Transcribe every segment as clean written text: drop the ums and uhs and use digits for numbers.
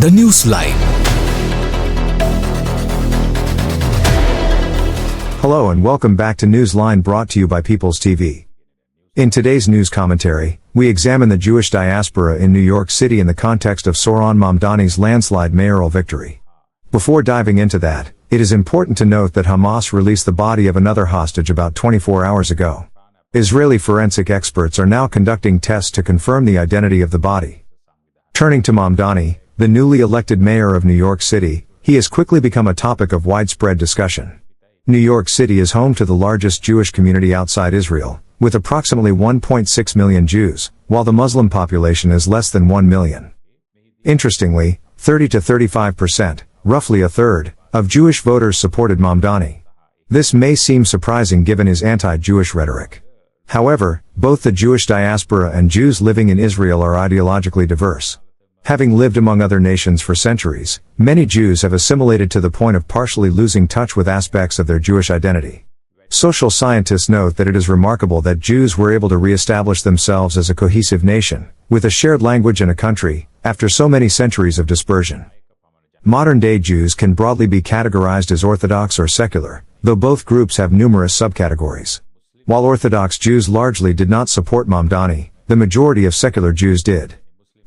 The Newsline. Hello and welcome back to Newsline, brought to you by People's TV. In today's news commentary, we examine the Jewish diaspora in New York City in the context of Zohran Mamdani's landslide mayoral victory. Before diving into that, it is important to note that Hamas released the body of another hostage about 24 hours ago. Israeli forensic experts are now conducting tests to confirm the identity of the body. Turning to Mamdani, the newly elected mayor of New York City, he has quickly become a topic of widespread discussion. New York City is home to the largest Jewish community outside Israel, with approximately 1.6 million Jews, while the Muslim population is less than 1 million. Interestingly, 30 to 35%, roughly a third, of Jewish voters supported Mamdani. This may seem surprising given his anti-Jewish rhetoric. However, both the Jewish diaspora and Jews living in Israel are ideologically diverse. Having lived among other nations for centuries, many Jews have assimilated to the point of partially losing touch with aspects of their Jewish identity. Social scientists note that it is remarkable that Jews were able to re-establish themselves as a cohesive nation, with a shared language and a country, after so many centuries of dispersion. Modern-day Jews can broadly be categorized as Orthodox or secular, though both groups have numerous subcategories. While Orthodox Jews largely did not support Mamdani, the majority of secular Jews did.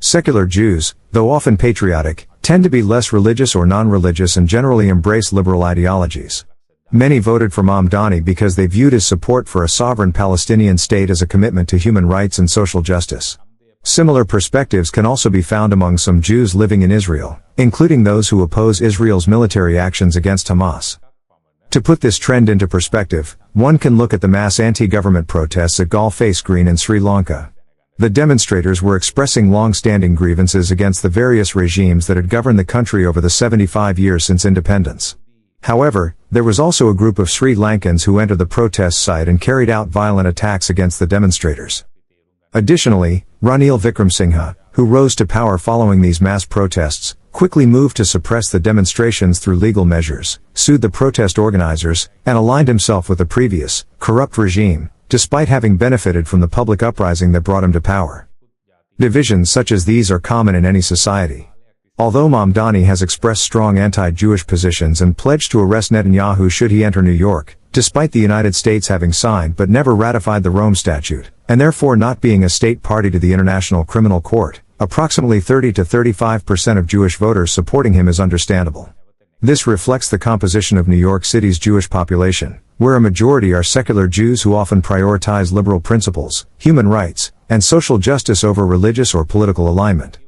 Secular Jews, though often patriotic, tend to be less religious or non-religious and generally embrace liberal ideologies. Many voted for Mamdani because they viewed his support for a sovereign Palestinian state as a commitment to human rights and social justice. Similar perspectives can also be found among some Jews living in Israel, including those who oppose Israel's military actions against Hamas. To put this trend into perspective, one can look at the mass anti-government protests at Galface Green in Sri Lanka. The demonstrators were expressing long-standing grievances against the various regimes that had governed the country over the 75 years since independence. However, there was also a group of Sri Lankans who entered the protest site and carried out violent attacks against the demonstrators. Additionally, Ranil Wickremesinghe, who rose to power following these mass protests, quickly moved to suppress the demonstrations through legal measures, sued the protest organizers, and aligned himself with the previous, corrupt regime, despite having benefited from the public uprising that brought him to power. Divisions such as these are common in any society. Although Mamdani has expressed strong anti-Jewish positions and pledged to arrest Netanyahu should he enter New York, despite the United States having signed but never ratified the Rome Statute, and therefore not being a state party to the International Criminal Court, approximately 30 to 35% of Jewish voters supporting him is understandable. This reflects the composition of New York City's Jewish population, where a majority are secular Jews who often prioritize liberal principles, human rights, and social justice over religious or political alignment.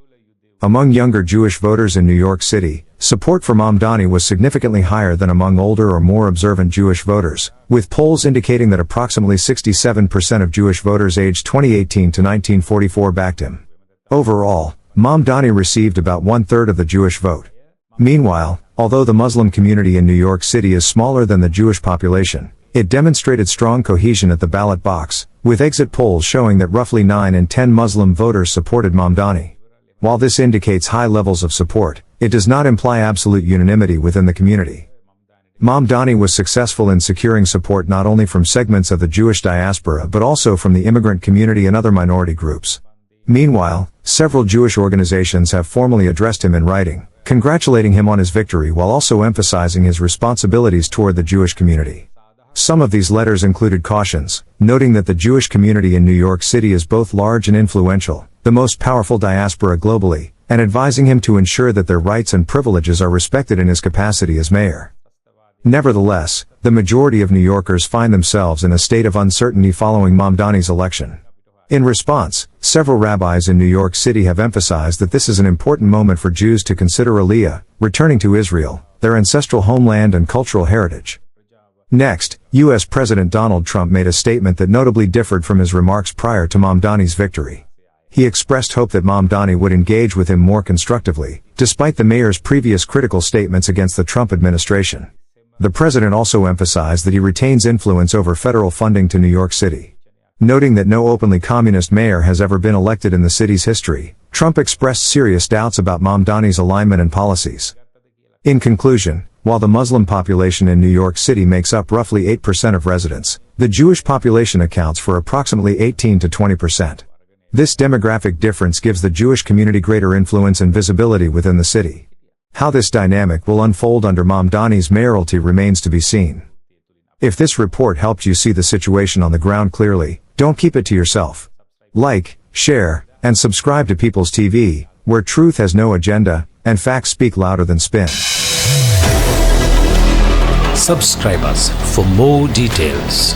Among younger Jewish voters in New York City, support for Mamdani was significantly higher than among older or more observant Jewish voters, with polls indicating that approximately 67% of Jewish voters aged 2018 to 1944 backed him. Overall, Mamdani received about one-third of the Jewish vote. Meanwhile, although the Muslim community in New York City is smaller than the Jewish population, it demonstrated strong cohesion at the ballot box, with exit polls showing that roughly 9 in 10 Muslim voters supported Mamdani. While this indicates high levels of support, it does not imply absolute unanimity within the community. Mamdani was successful in securing support not only from segments of the Jewish diaspora but also from the immigrant community and other minority groups. Meanwhile, several Jewish organizations have formally addressed him in writing, congratulating him on his victory while also emphasizing his responsibilities toward the Jewish community. Some of these letters included cautions, noting that the Jewish community in New York City is both large and influential, the most powerful diaspora globally, and advising him to ensure that their rights and privileges are respected in his capacity as mayor. Nevertheless, the majority of New Yorkers find themselves in a state of uncertainty following Mamdani's election. In response, several rabbis in New York City have emphasized that this is an important moment for Jews to consider Aliyah, returning to Israel, their ancestral homeland and cultural heritage. Next, U.S. President Donald Trump made a statement that notably differed from his remarks prior to Mamdani's victory. He expressed hope that Mamdani would engage with him more constructively, despite the mayor's previous critical statements against the Trump administration. The president also emphasized that he retains influence over federal funding to New York City. Noting that no openly communist mayor has ever been elected in the city's history, Trump expressed serious doubts about Mamdani's alignment and policies. In conclusion, while the Muslim population in New York City makes up roughly 8% of residents, the Jewish population accounts for approximately 18 to 20%. This demographic difference gives the Jewish community greater influence and visibility within the city. How this dynamic will unfold under Mamdani's mayoralty remains to be seen. If this report helped you see the situation on the ground clearly, don't keep it to yourself. Like, share, and subscribe to People's TV, where truth has no agenda, and facts speak louder than spin. Subscribe us for more details.